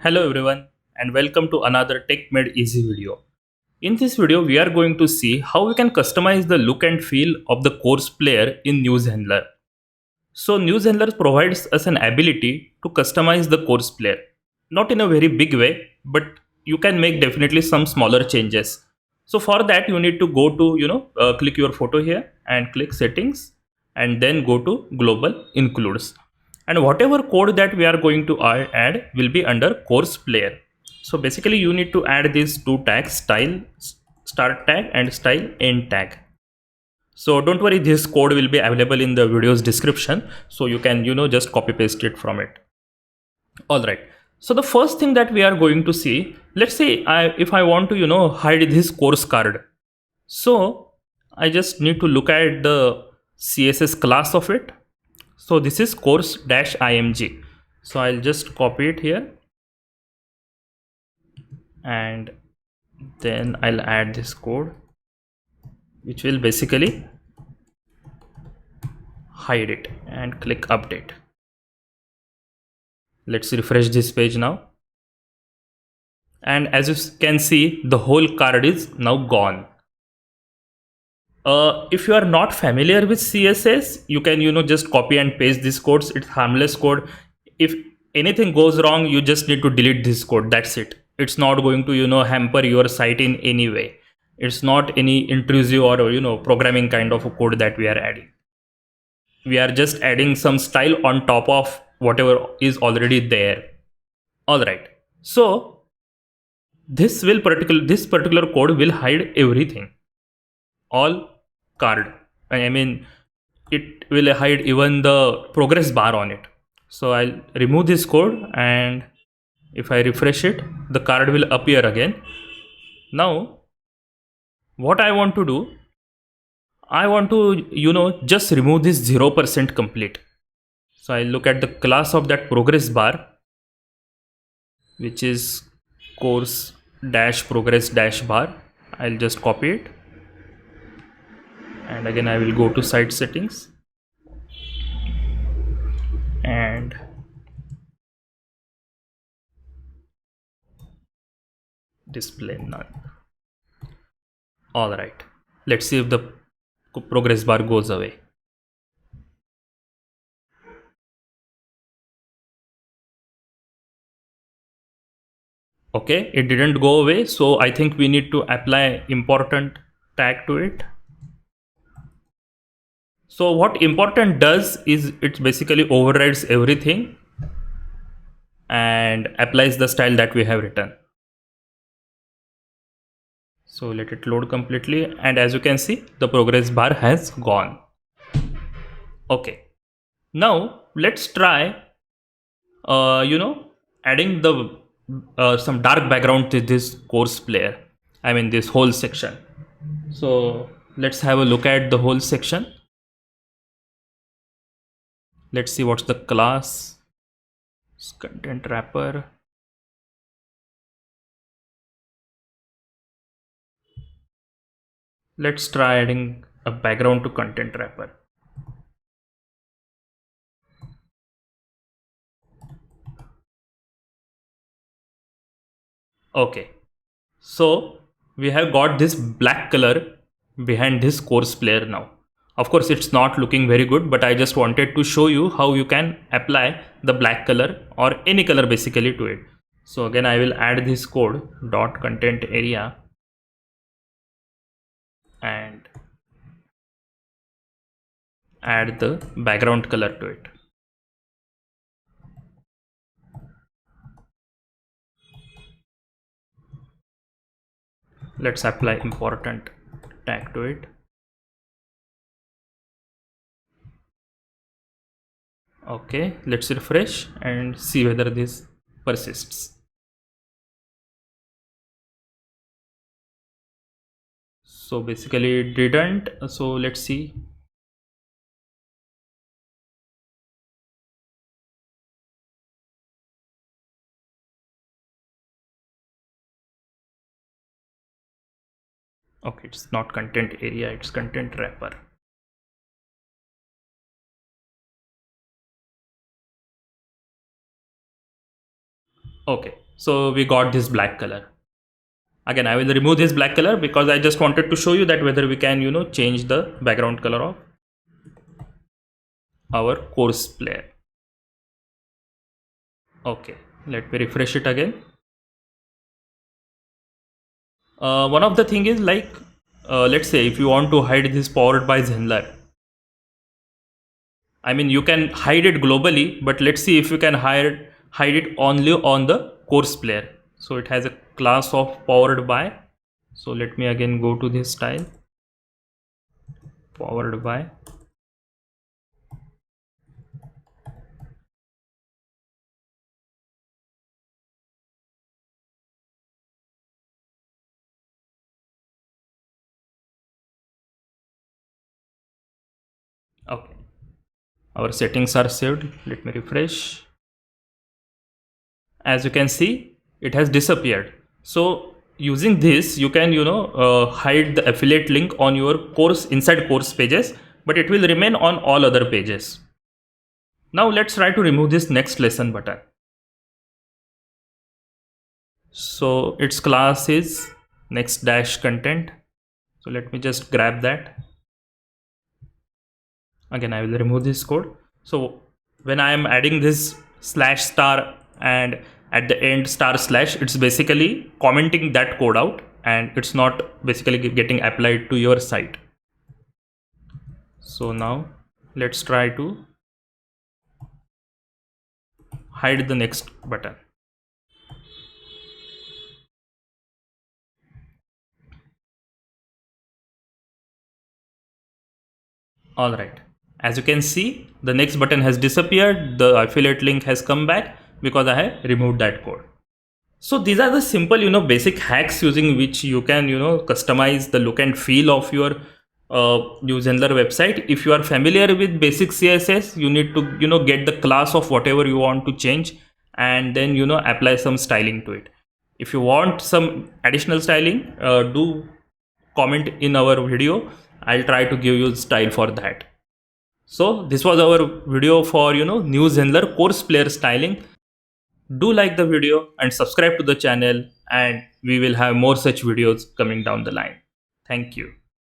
Hello everyone and welcome to another Tech Made Easy video. In this video, we are going to see how we can customize the look and feel of the course player in News Handler. So News Handler provides us an ability to customize the course player. Not in a very big way, but you can make definitely some smaller changes. So for that, you need to go to, click your photo here and click settings and then go to global includes. And whatever code that we are going to add will be under course player. So basically you need to add these two tags, style start tag and style end tag. So don't worry, this code will be available in the video's description, so you can just copy paste it from it. All right, so the first thing that we are going to see, let's say if I want to hide this course card, so I just need to look at the CSS class of it. So this is course dash img, so I'll just copy it here and then I'll add this code which will basically hide it and click update. Let's refresh this page now, and as you can see, the whole card is now gone. If you are not familiar with CSS, you can just copy and paste these codes. It's harmless code. If anything goes wrong, you just need to delete this code. That's it. It's not going to hamper your site in any way. It's not any intrusive or programming kind of a code that we are adding. We are just adding some style on top of whatever is already there. All right, so this particular code will hide everything, all card. I mean, it will hide even the progress bar on it. So I'll remove this code, and if I refresh it, the card will appear again. Now what I want to do, I want to just remove this 0% complete. So I look at the class of that progress bar, which is course dash progress dash bar. I'll just copy it, and again I will go to site settings and display none. All right, let's see if the progress bar goes away. Okay, it didn't go away, so I think we need to apply important tag to it. So what important does is it basically overrides everything and applies the style that we have written. So let it load completely, and as you can see, the progress bar has gone. Okay, now let's try adding the some dark background to this course player, I mean this whole section. So let's have a look at the whole section. Let's see what's the class. It's content wrapper. Let's try adding a background to content wrapper. Okay, so we have got this black color behind this course player now. Of course, it's not looking very good, but I just wanted to show you how you can apply the black color or any color basically to it. So again, I will add this code dot content area and add the background color to it. Let's apply important tag to it. Okay, let's refresh and see whether this persists. So basically it didn't. So let's see. Okay, it's not content area, it's content wrapper. Okay, So we got this black color. Again, I will remove this black color because I just wanted to show you that whether we can, change the background color of our course player. Okay, let me refresh it again. One of the thing is like, let's say if you want to hide this powered by Zenler, I mean, you can hide it globally, but let's see if you can hide it only on the course player. So it has a class of powered by. So let me again go to this style, powered by. Okay, our settings are saved. Let me refresh. As you can see, it has disappeared. So using this, you can hide the affiliate link on your course inside course pages, but it will remain on all other pages. Now let's try to remove this next lesson button. So its class is next dash content. So let me just grab that. Again, I will remove this code. So when I am adding this slash star and at the end star slash, it's basically commenting that code out and it's not basically getting applied to your site. So now let's try to hide the next button. All right. As you can see, the next button has disappeared. The affiliate link has come back because I have removed that code. So these are the simple, basic hacks using which you can, customize the look and feel of your Newshandler website. If you are familiar with basic CSS, you need to, get the class of whatever you want to change and then, apply some styling to it. If you want some additional styling, do comment in our video. I'll try to give you style for that. So this was our video for Newshandler course player styling. Do like the video and subscribe to the channel, and we will have more such videos coming down the line. Thank you.